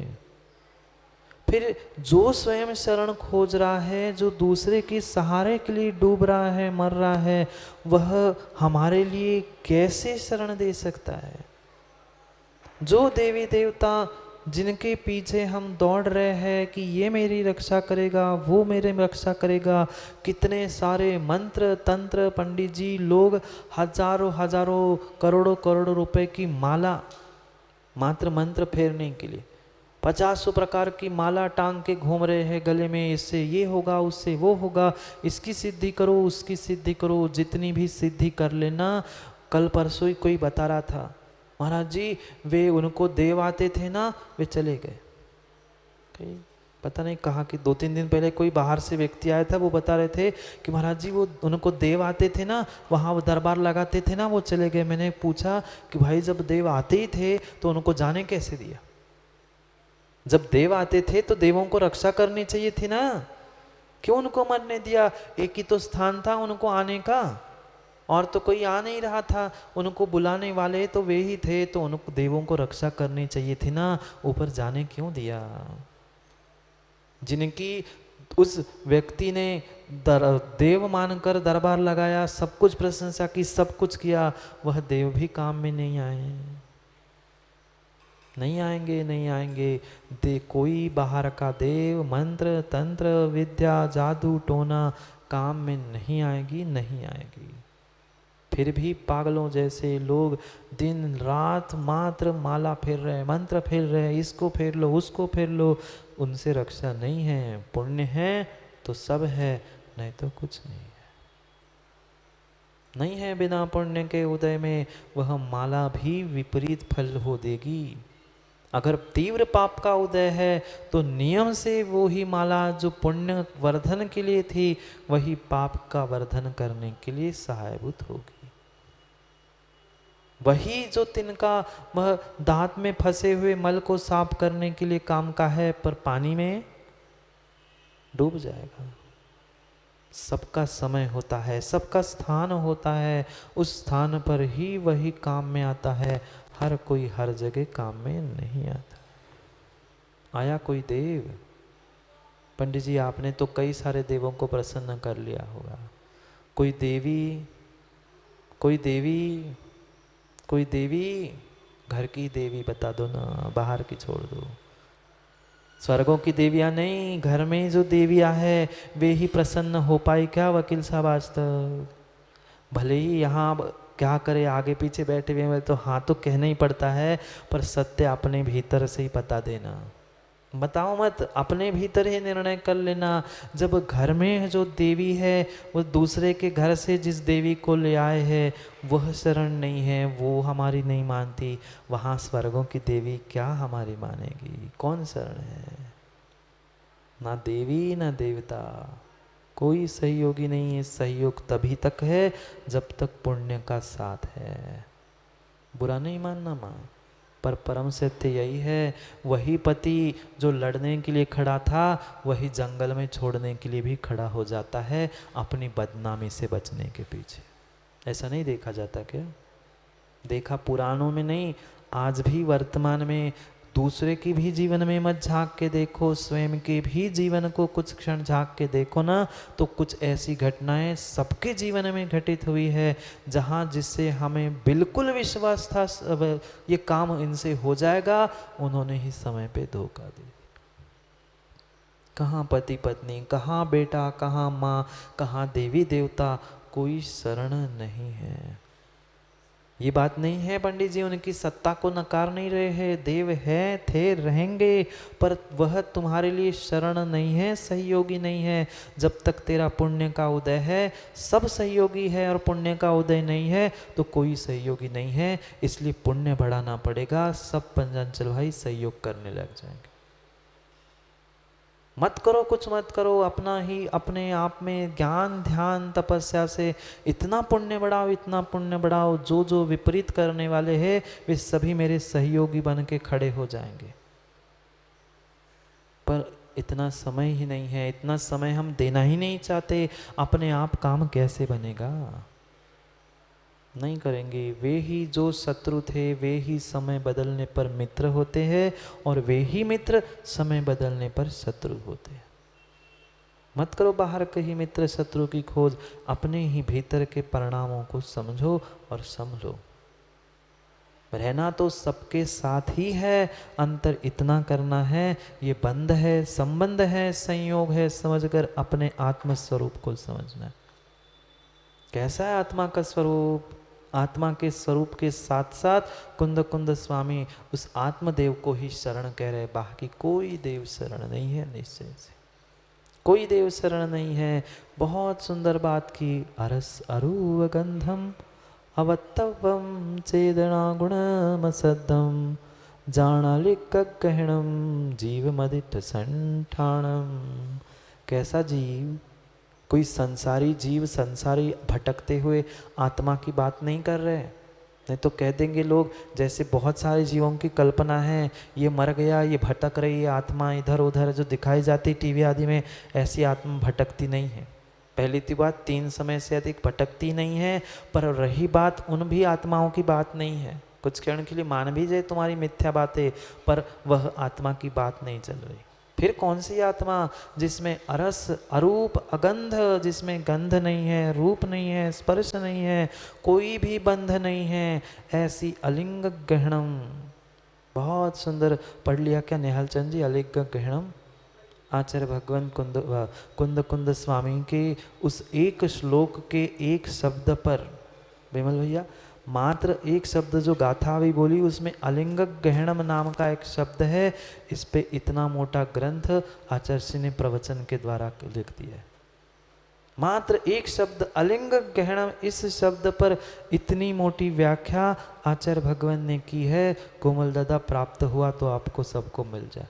फिर जो स्वयं शरण खोज रहा है, जो दूसरे के सहारे के लिए डूब रहा है, मर रहा है, वह हमारे लिए कैसे शरण दे सकता है? जो देवी देवता जिनके पीछे हम दौड़ रहे हैं कि ये मेरी रक्षा करेगा, वो मेरे रक्षा करेगा, कितने सारे मंत्र तंत्र, पंडित जी लोग हजारों करोड़ों करोड़ों रुपए की माला मात्र मंत्र फेरने के लिए 50 प्रकार की माला टांग के घूम रहे हैं गले में। इससे ये होगा, उससे वो होगा, इसकी सिद्धि करो, उसकी सिद्धि करो, जितनी भी सिद्धि कर लेना। कल परसों ही कोई बता रहा था, महाराज जी वे उनको देव आते थे ना, वे चले गए। पता नहीं कहा कि 2-3 दिन पहले कोई बाहर से व्यक्ति आया था, वो बता रहे थे कि महाराज जी वो उनको देव आते थे ना, वहाँ वो दरबार लगाते थे ना, वो चले गए। मैंने पूछा कि भाई जब देव आते ही थे तो उनको जाने कैसे दिया? जब देव आते थे तो देवों को रक्षा करनी चाहिए थी ना, क्यों उनको मरने दिया? एक ही तो स्थान था उनको आने का, और तो कोई आ नहीं रहा था, उनको बुलाने वाले तो वे ही थे, तो उनको देवों को रक्षा करनी चाहिए थी ना, ऊपर जाने क्यों दिया? जिनकी उस व्यक्ति ने देव मानकर दरबार लगाया, सब कुछ प्रशंसा की, सब कुछ किया, वह देव भी काम में नहीं आए, नहीं आएंगे, नहीं आएंगे। कोई बाहर का देव मंत्र तंत्र विद्या जादू टोना काम में नहीं आएगी, नहीं आएगी। फिर भी पागलों जैसे लोग दिन रात मात्र माला फेर रहे, मंत्र फेर रहे, इसको फेर लो उसको फेर लो, उनसे रक्षा नहीं है। पुण्य है तो सब है, नहीं तो कुछ नहीं है। नहीं है बिना पुण्य के उदय में वह माला भी विपरीत फल हो देगी। अगर तीव्र पाप का उदय है तो नियम से वो ही माला जो पुण्य वर्धन के लिए थी, वही पाप का वर्धन करने के लिए सहायभूत होगी। वही जो तिनका वह दांत में फंसे हुए मल को साफ करने के लिए काम का है, पर पानी में डूब जाएगा। सबका समय होता है, सबका स्थान होता है, उस स्थान पर ही वही काम में आता है। हर कोई हर जगह काम में नहीं आता। आया कोई देव, पंडित जी आपने तो कई सारे देवों को प्रसन्न कर लिया होगा। कोई देवी, कोई देवी, कोई देवी, घर की देवी बता दो ना, बाहर की छोड़ दो। स्वर्गों की देवियां नहीं, घर में जो देवियां है वे ही प्रसन्न हो पाई क्या वकील साहब आज तक? भले ही यहाँ क्या करे, आगे पीछे बैठे हुए तो हाँ तो कहना ही पड़ता है, पर सत्य अपने भीतर से ही बता देना। बताओ मत, अपने भीतर ही निर्णय कर लेना। जब घर में जो देवी है वो दूसरे के घर से जिस देवी को ले आए हैं वह शरण नहीं है, वो हमारी नहीं मानती, वहाँ स्वर्गों की देवी क्या हमारी मानेगी? कौन शरण है? ना देवी ना देवता, कोई सहयोगी नहीं है। सहयोग तभी तक है जब तक पुण्य का साथ है। बुरा नहीं मानना माँ, पर परम सत्य यही है, वही पति जो लड़ने के लिए खड़ा था वही जंगल में छोड़ने के लिए भी खड़ा हो जाता है, अपनी बदनामी से बचने के पीछे। ऐसा नहीं देखा जाता क्या? देखा पुराणों में नहीं, आज भी वर्तमान में। दूसरे की भी जीवन में मत झांक के देखो, स्वयं के भी जीवन को कुछ क्षण झांक के देखो ना, तो कुछ ऐसी घटनाएं सबके जीवन में घटित हुई है जहां जिससे हमें बिल्कुल विश्वास था ये काम इनसे हो जाएगा, उन्होंने ही समय पे धोखा दिया। कहाँ पति पत्नी, कहाँ बेटा, कहाँ माँ, कहाँ देवी देवता, कोई शरण नहीं है। ये बात नहीं है पंडित जी उनकी सत्ता को नकार नहीं रहे हैं, देव है, थे, रहेंगे, पर वह तुम्हारे लिए शरण नहीं है, सहयोगी नहीं है। जब तक तेरा पुण्य का उदय है सब सहयोगी है, और पुण्य का उदय नहीं है तो कोई सहयोगी नहीं है। इसलिए पुण्य बढ़ाना पड़ेगा, सब पंचांचल भाई सहयोग करने लग जाएंगे। मत करो, कुछ मत करो, अपना ही अपने आप में ज्ञान ध्यान तपस्या से इतना पुण्य बढ़ाओ, इतना पुण्य बढ़ाओ, जो जो विपरीत करने वाले हैं वे सभी मेरे सहयोगी बन के खड़े हो जाएंगे। पर इतना समय ही नहीं है, इतना समय हम देना ही नहीं चाहते। अपने आप काम कैसे बनेगा? नहीं करेंगे। वे ही जो शत्रु थे वे ही समय बदलने पर मित्र होते हैं, और वे ही मित्र समय बदलने पर शत्रु होते हैं। मत करो बाहर के ही मित्र शत्रु की खोज, अपने ही भीतर के परिणामों को समझो और संभलो। रहना तो सबके साथ ही है, अंतर इतना करना है, ये बंध है, संबंध है, संयोग है, समझकर अपने आत्म स्वरूप को समझना। कैसा है आत्मा का स्वरूप? आत्मा के स्वरूप के साथ साथ कुंद कुंद स्वामी उस आत्मदेव को ही शरण कह रहे, बाकी कोई देव शरण नहीं है। निश्चय से कोई देव शरण नहीं है। बहुत सुंदर बात की, अरस अरूव गंधम अवत्तवम चेदना गुणमसद्धम जानालिक गहणम जीव मदिट संठाणम। कैसा जीव? कोई संसारी जीव, संसारी भटकते हुए आत्मा की बात नहीं कर रहे, नहीं तो कह देंगे लोग, जैसे बहुत सारे जीवों की कल्पना है, ये मर गया, ये भटक रही है आत्मा इधर उधर जो दिखाई जाती टीवी आदि में, ऐसी आत्मा भटकती नहीं है। पहली तो बात 3 समय से अधिक भटकती नहीं है। पर रही बात उन भी आत्माओं की बात नहीं है, कुछ क्षण के लिए मान भी जाए तुम्हारी मिथ्या बातें, पर वह आत्मा की बात नहीं चल रही। फिर कौन सी आत्मा? जिसमें अरस अरूप अगंध, जिसमें गंध नहीं है, रूप नहीं है, स्पर्श नहीं है, कोई भी बंध नहीं है, ऐसी अलिंग गहणम। बहुत सुंदर पढ़ लिया क्या निहाल चंद जी? अलिंग गहणम आचार्य भगवान कुंद स्वामी के उस एक श्लोक के एक शब्द पर, विमल भैया, मात्र एक शब्द जो गाथा भी बोली, उसमें अलिंग गहणम नाम का एक शब्द है। इस पे इतना मोटा ग्रंथ आचार्य ने प्रवचन के द्वारा लिख दिया है। मात्र एक शब्द अलिंग गहणम, इस शब्द पर इतनी मोटी व्याख्या आचार्य भगवान ने की है। कोमल दादा प्राप्त हुआ तो आपको सबको मिल जाए,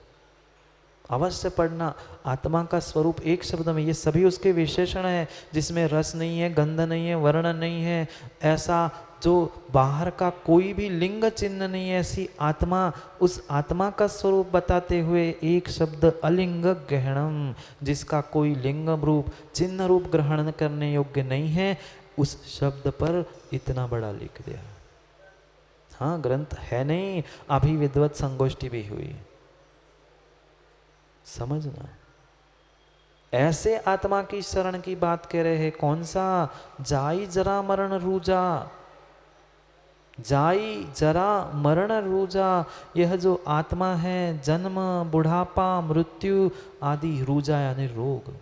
अवश्य पढ़ना। आत्मा का स्वरूप एक शब्द में, ये सभी उसके विशेषण है, जिसमें रस नहीं है, गंध नहीं है, वर्ण नहीं है, ऐसा जो बाहर का कोई भी लिंग चिन्ह नहीं है, ऐसी आत्मा, उस आत्मा का स्वरूप बताते हुए एक शब्द अलिंग गहणम, जिसका कोई लिंग रूप चिन्ह रूप ग्रहण करने योग्य नहीं है, उस शब्द पर इतना बड़ा लिख दिया। हाँ, ग्रंथ है नहीं, अभी विद्वत संगोष्ठी भी हुई, समझना। ऐसे आत्मा की शरण की बात कह रहे हैं। कौन सा? जाई जरा मरण रूजा, जाई जरा मरण रूजा। यह जो आत्मा है, जन्म बुढ़ापा मृत्यु आदि, रूजा यानी रोग।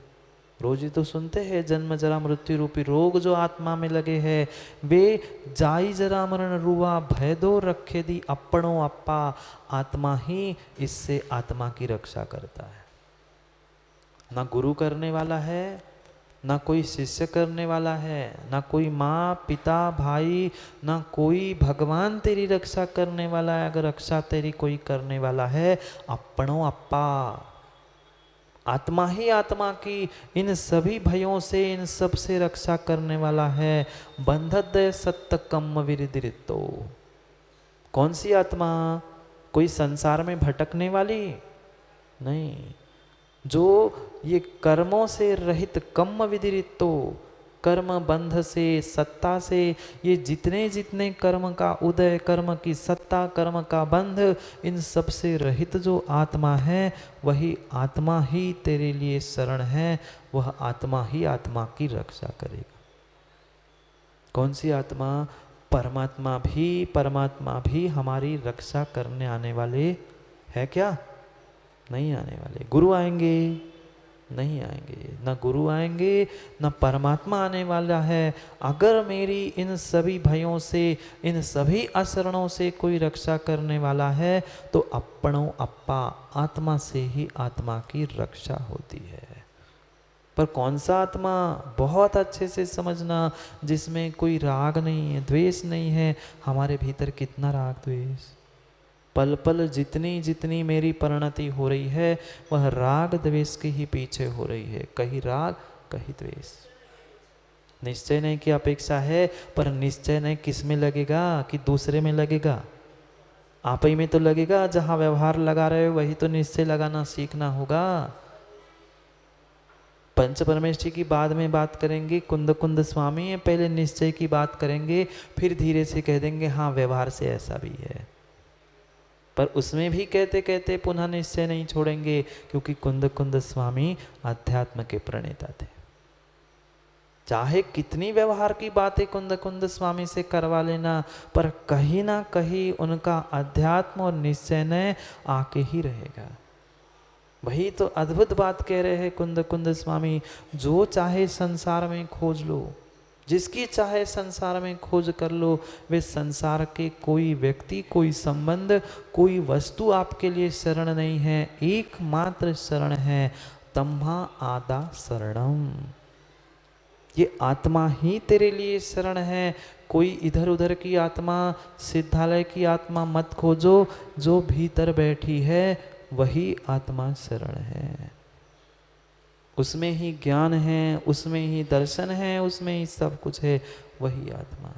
रोज ही तो सुनते हैं जन्म जरा मृत्यु रूपी रोग जो आत्मा में लगे हैं, वे जाई जरा मरण रुआ, भय दो रखे दी अपनों अप्पा। आत्मा ही इससे आत्मा की रक्षा करता है। ना गुरु करने वाला है, ना कोई शिष्य करने वाला है, ना कोई माँ पिता भाई, ना कोई भगवान तेरी रक्षा करने वाला है। अगर रक्षा तेरी कोई करने वाला है, अपनों अप्पा, आत्मा ही आत्मा की इन सभी भयों से, इन सब से रक्षा करने वाला है। बंधद सत्य कम विरिदितो। कौन सी आत्मा? कोई संसार में भटकने वाली नहीं, जो ये कर्मों से रहित, कम विदिरितो, कर्म बंध से, सत्ता से, ये जितने जितने कर्म का उदय, कर्म की सत्ता, कर्म का बंध, इन सब से रहित जो आत्मा है, वही आत्मा ही तेरे लिए शरण है। वह आत्मा ही आत्मा की रक्षा करेगा। कौन सी आत्मा? परमात्मा भी हमारी रक्षा करने आने वाले है क्या? नहीं आने वाले। गुरु आएंगे? नहीं आएंगे। न गुरु आएंगे, न परमात्मा आने वाला है। अगर मेरी इन सभी भयों से, इन सभी असरणों से कोई रक्षा करने वाला है, तो अपनों अप्पा, आत्मा से ही आत्मा की रक्षा होती है। पर कौन सा आत्मा? बहुत अच्छे से समझना, जिसमें कोई राग नहीं है, द्वेष नहीं है। हमारे भीतर कितना राग द्वेष, पल पल जितनी जितनी मेरी परिणति हो रही है, वह राग द्वेष के ही पीछे हो रही है। कहीं राग कहीं द्वेष। निश्चय नहीं की अपेक्षा है, पर निश्चय नहीं किस में लगेगा कि दूसरे में लगेगा? आप ही में तो लगेगा। जहां व्यवहार लगा रहे हो वही तो निश्चय लगाना सीखना होगा। पंच परमेष्ठी की बाद में बात करेंगे, कुंद स्वामी है, पहले निश्चय की बात करेंगे, फिर धीरे से कह देंगे हाँ व्यवहार से ऐसा भी है। पर उसमें भी कहते कहते पुनः निश्चय नहीं छोड़ेंगे, क्योंकि कुंद स्वामी अध्यात्म के प्रणेता थे। चाहे कितनी व्यवहार की बातें कुंद स्वामी से करवा लेना, पर कहीं ना कहीं उनका अध्यात्म और निश्चय ने आके ही रहेगा। वही तो अद्भुत बात कह रहे हैं कुंद स्वामी। जो चाहे संसार में खोज लो, जिसकी चाहे संसार में खोज कर लो, वे संसार के कोई व्यक्ति, कोई संबंध, कोई वस्तु आपके लिए शरण नहीं है। एकमात्र शरण है तम्हा आदा शरणम। ये आत्मा ही तेरे लिए शरण है। कोई इधर उधर की आत्मा, सिद्धालय की आत्मा मत खोजो। जो भीतर बैठी है वही आत्मा शरण है। उसमें ही ज्ञान है, उसमें ही दर्शन है, उसमें ही सब कुछ है, वही आत्मा।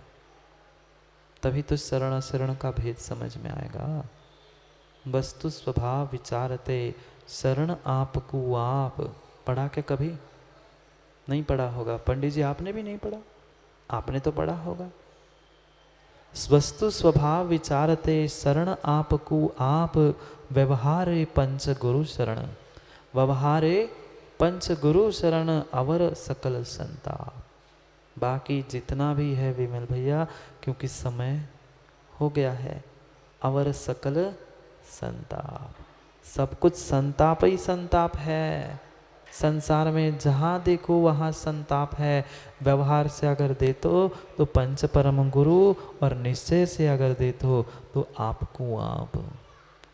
तभी तो शरण शरण का भेद समझ में आएगा। वस्तु स्वभाव विचारते शरण आपको आप। पढ़ा क्या कभी? नहीं पढ़ा होगा। पंडित जी आपने भी नहीं पढ़ा, आपने तो पढ़ा होगा। वस्तु स्वभाव विचारते शरण आपको आप, व्यवहारे पंच गुरु शरण। व्यवहारे पंच गुरु शरण अवर सकल संताप। बाकी जितना भी है विमल भैया, क्योंकि समय हो गया है, अवर सकल संताप, सब कुछ संताप ही संताप है। संसार में जहाँ देखो वहाँ संताप है। व्यवहार से अगर दे तो पंच परम गुरु, और निश्चय से अगर दे तो आपको आप,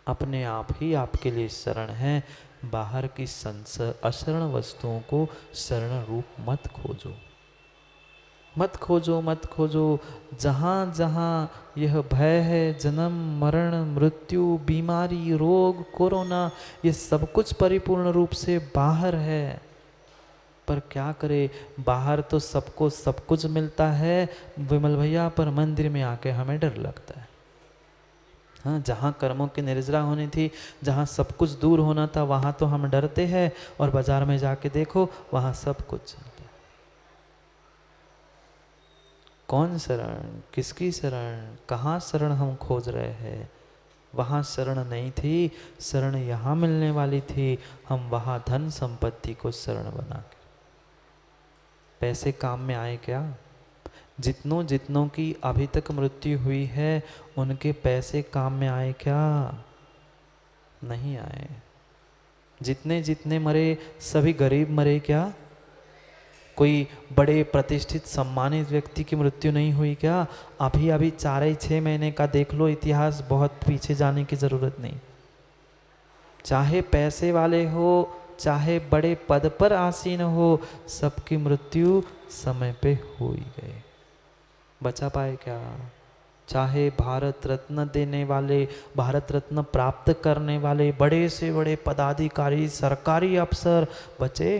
अपने आप ही आपके लिए शरण है। बाहर की अशरण वस्तुओं को शरण रूप मत खोजो, मत खोजो, मत खोजो। जहाँ जहाँ यह भय है, जन्म मरण मृत्यु बीमारी रोग कोरोना, ये सब कुछ परिपूर्ण रूप से बाहर है। पर क्या करे, बाहर तो सबको सब कुछ मिलता है विमल भैया, पर मंदिर में आके हमें डर लगता है। हाँ, जहाँ कर्मों की निर्जरा होनी थी, जहाँ सब कुछ दूर होना था, वहाँ तो हम डरते हैं, और बाजार में जाके देखो वहाँ सब कुछ। कौन शरण, किसकी शरण, कहाँ शरण हम खोज रहे हैं? वहाँ शरण नहीं थी, शरण यहाँ मिलने वाली थी। हम वहाँ धन संपत्ति को शरण बना के, पैसे काम में आए क्या? जितनों की अभी तक मृत्यु हुई है, उनके पैसे काम में आए क्या? नहीं आए। जितने मरे सभी गरीब मरे क्या? कोई बड़े प्रतिष्ठित सम्मानित व्यक्ति की मृत्यु नहीं हुई क्या? अभी 4-6 महीने का देख लो इतिहास, बहुत पीछे जाने की जरूरत नहीं। चाहे पैसे वाले हो, चाहे बड़े पद पर आसीन हो, सबकी मृत्यु समय पे हो ही गए। बचा पाए क्या? चाहे भारत रत्न देने वाले, भारत रत्न प्राप्त करने वाले बड़े से बड़े पदाधिकारी, सरकारी अफसर बचे?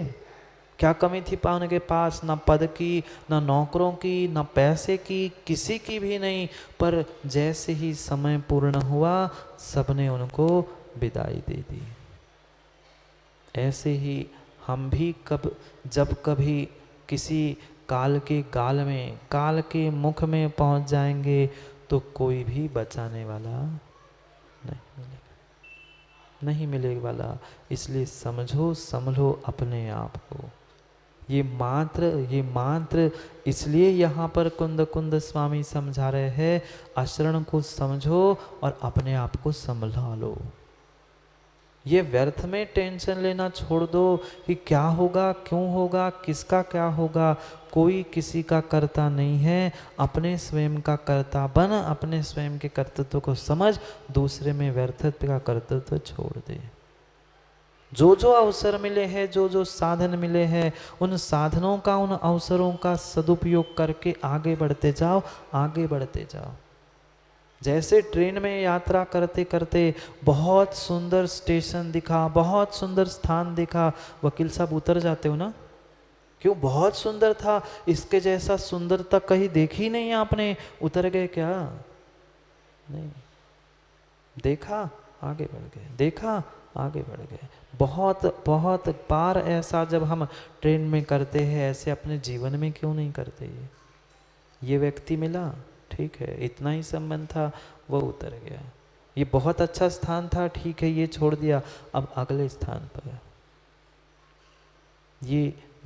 क्या कमी थी पाने के पास? ना पद की, ना नौकरों की, ना पैसे की, किसी की भी नहीं। पर जैसे ही समय पूर्ण हुआ, सबने उनको विदाई दे दी। ऐसे ही हम भी जब कभी किसी काल के गाल में, काल के मुख में पहुंच जाएंगे, तो कोई भी बचाने वाला नहीं मिलेगा वाला। इसलिए समझो, संभलो अपने आप को। ये मंत्र इसलिए यहाँ पर कुंद स्वामी समझा रहे हैं, आचरण को समझो और अपने आप को संभला लो। ये व्यर्थ में टेंशन लेना छोड़ दो कि क्या होगा, क्यों होगा, किसका क्या होगा। कोई किसी का कर्ता नहीं है। अपने स्वयं का कर्ता बन, अपने स्वयं के कर्तृत्व को समझ, दूसरे में व्यर्थत्व का कर्तृत्व छोड़ दे। जो जो अवसर मिले हैं, जो जो साधन मिले हैं, उन साधनों का, उन अवसरों का सदुपयोग करके आगे बढ़ते जाओ, आगे बढ़ते जाओ। जैसे ट्रेन में यात्रा करते करते बहुत सुंदर स्टेशन दिखा, बहुत सुंदर स्थान दिखा, वकील साहब उतर जाते हो ना? क्यों? बहुत सुंदर था, इसके जैसा सुंदरता कहीं देखी नहीं आपने, उतर गए क्या? नहीं, देखा आगे बढ़ गए, देखा आगे बढ़ गए। बहुत बहुत बार ऐसा जब हम ट्रेन में करते हैं, ऐसे अपने जीवन में क्यों नहीं करते? ये व्यक्ति मिला, ठीक है, इतना ही संबंध था, वो उतर गया। ये बहुत अच्छा स्थान था, ठीक है, ये छोड़ दिया, अब अगले स्थान पर।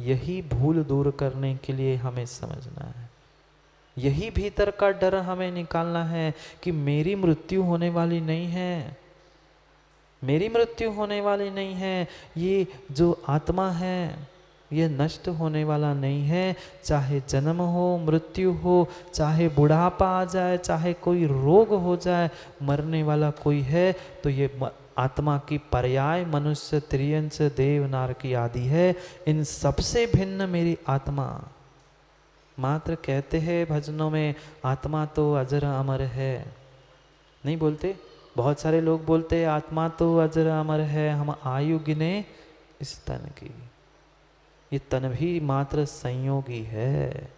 यही भूल दूर करने के लिए हमें समझना है। यही भीतर का डर हमें निकालना है कि मेरी मृत्यु होने वाली नहीं है, मेरी मृत्यु होने वाली नहीं है। ये जो आत्मा है, ये नष्ट होने वाला नहीं है। चाहे जन्म हो, मृत्यु हो, चाहे बुढ़ापा आ जाए, चाहे कोई रोग हो जाए, मरने वाला कोई है तो ये आत्मा की पर्याय मनुष्य, त्रियंश, देव, नारकी आदि है। इन सबसे भिन्न मेरी आत्मा। मात्र कहते हैं भजनों में, आत्मा तो अजर अमर है, नहीं बोलते? बहुत सारे लोग बोलते हैं आत्मा तो अजर अमर है, हम आयु गिने इस तन की। ये तन भी मात्र संयोगी है।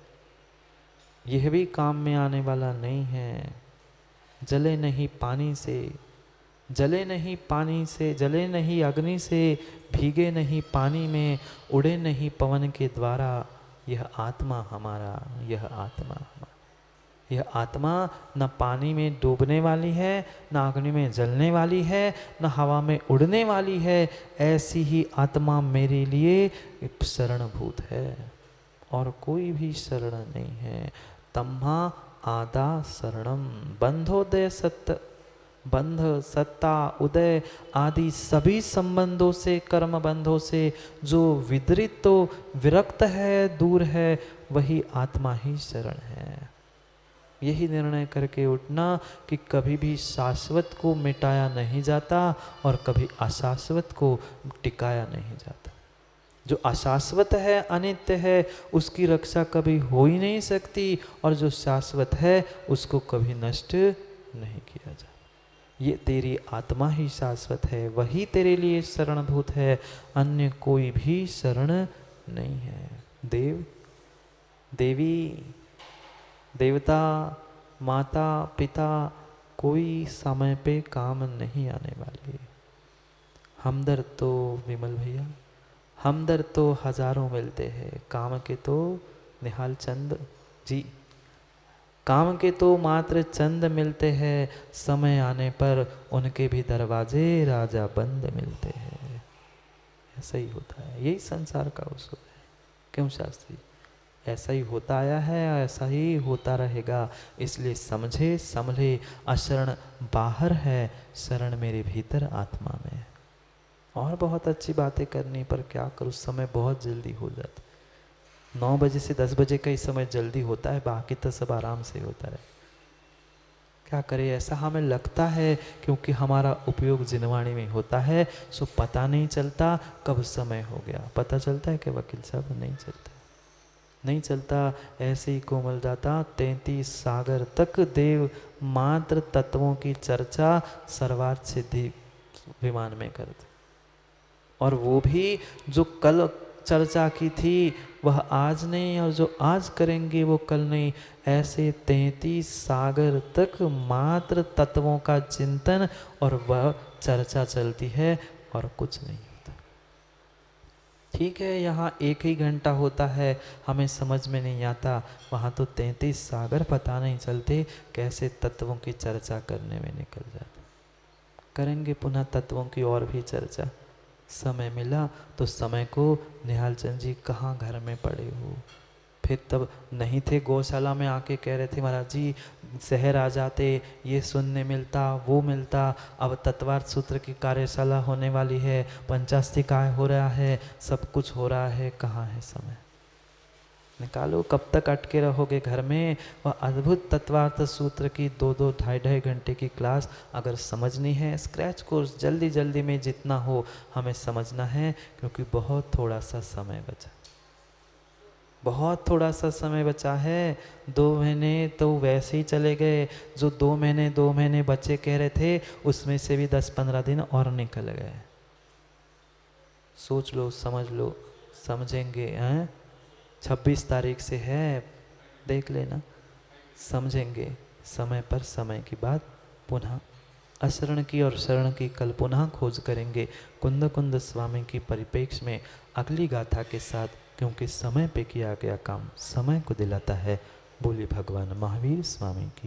यह भी काम में आने वाला नहीं है। जले नहीं पानी से, जले नहीं पानी से, जले नहीं अग्नि से, भीगे नहीं पानी में, उड़े नहीं पवन के द्वारा, यह आत्मा हमारा, यह आत्मा हमारा। यह आत्मा न पानी में डूबने वाली है, न अग्नि में जलने वाली है, न हवा में उड़ने वाली है। ऐसी ही आत्मा मेरे लिए शरणभूत है और कोई भी शरण नहीं है। तम्हा आदा शरणम, बंधोदय सत्य, बंध सत्ता उदय आदि सभी संबंधों से, कर्म बंधों से जो विदरित तो विरक्त है, दूर है, वही आत्मा ही शरण है। यही निर्णय करके उठना कि कभी भी शाश्वत को मिटाया नहीं जाता और कभी अशाश्वत को टिकाया नहीं जाता। जो अशाश्वत है, अनित्य है, उसकी रक्षा कभी हो ही नहीं सकती, और जो शाश्वत है उसको कभी नष्ट नहीं किया जाता। ये तेरी आत्मा ही शाश्वत है, वही तेरे लिए शरणभूत है, अन्य कोई भी शरण नहीं है। देव, देवी, देवता, माता, पिता कोई समय पे काम नहीं आने वाले। हमदर्द तो विमल भैया, हमदर्द तो हजारों मिलते हैं, काम के तो निहाल चंद जी, काम के तो मात्र चंद मिलते हैं, समय आने पर उनके भी दरवाजे राजा बंद मिलते हैं। ऐसा ही होता है, यही संसार का उसूल है। क्यों शास्त्री? ऐसा ही होता आया है, ऐसा ही होता रहेगा। इसलिए समझे संभले, अशरण बाहर है, शरण मेरे भीतर आत्मा में है। और बहुत अच्छी बातें करनी, पर क्या करूँ, समय बहुत जल्दी हो जाता। 9 बजे से 10 बजे का ही समय जल्दी होता है, बाकी तो सब आराम से होता रहे। क्या करें, ऐसा हमें लगता है क्योंकि हमारा उपयोग जिनवाणी में होता है, सो पता नहीं चलता कब समय हो गया। पता चलता है कि वकील साहब? नहीं चलता, नहीं चलता। ऐसे ही कोमल दाता 33 सागर तक देव मात्र तत्वों की चर्चा सर्वार्थ सिद्धि विमान में करते, और वो भी जो कल चर्चा की थी वह आज नहीं, और जो आज करेंगे वो कल नहीं। ऐसे 33 सागर तक मात्र तत्वों का चिंतन और वह चर्चा चलती है और कुछ नहीं होता। ठीक है, यहाँ 1 ही घंटा होता है, हमें समझ में नहीं आता, वहाँ तो 33 सागर पता नहीं चलते, कैसे तत्वों की चर्चा करने में निकल जाते। करेंगे पुनः तत्वों की और भी चर्चा, समय मिला तो। समय को निहाल चंद जी कहाँ घर में पड़े हो, फिर तब नहीं थे, गौशाला में आके कह रहे थे महाराज जी शहर आ जाते, ये सुनने मिलता वो मिलता। अब तत्वार्थ सूत्र की कार्यशाला होने वाली है, पंचास्तिकाय हो रहा है, सब कुछ हो रहा है, कहाँ है समय? निकालो, कब तक अटके रहोगे घर में? वह अद्भुत तत्वार्थ सूत्र की 2-2, 2.5 घंटे की क्लास अगर समझनी है, स्क्रैच कोर्स जल्दी जल्दी में जितना हो हमें समझना है, क्योंकि बहुत थोड़ा सा समय बचा, बहुत थोड़ा सा समय बचा है। 2 महीने तो वैसे ही चले गए, जो 2 महीने बच्चे कह रहे थे उसमें से भी 10-15 दिन और निकल गए। सोच लो, समझ लो, समझेंगे हैं? 26 तारीख से है, देख लेना, समझेंगे समय पर। समय की बात पुनः अशरण की और शरण की कल पुनः खोज करेंगे कुंद कुंद स्वामी की परिप्रेक्ष्य में अगली गाथा के साथ, क्योंकि समय पे किया गया काम समय को दिलाता है। बोलिए भगवान महावीर स्वामी की।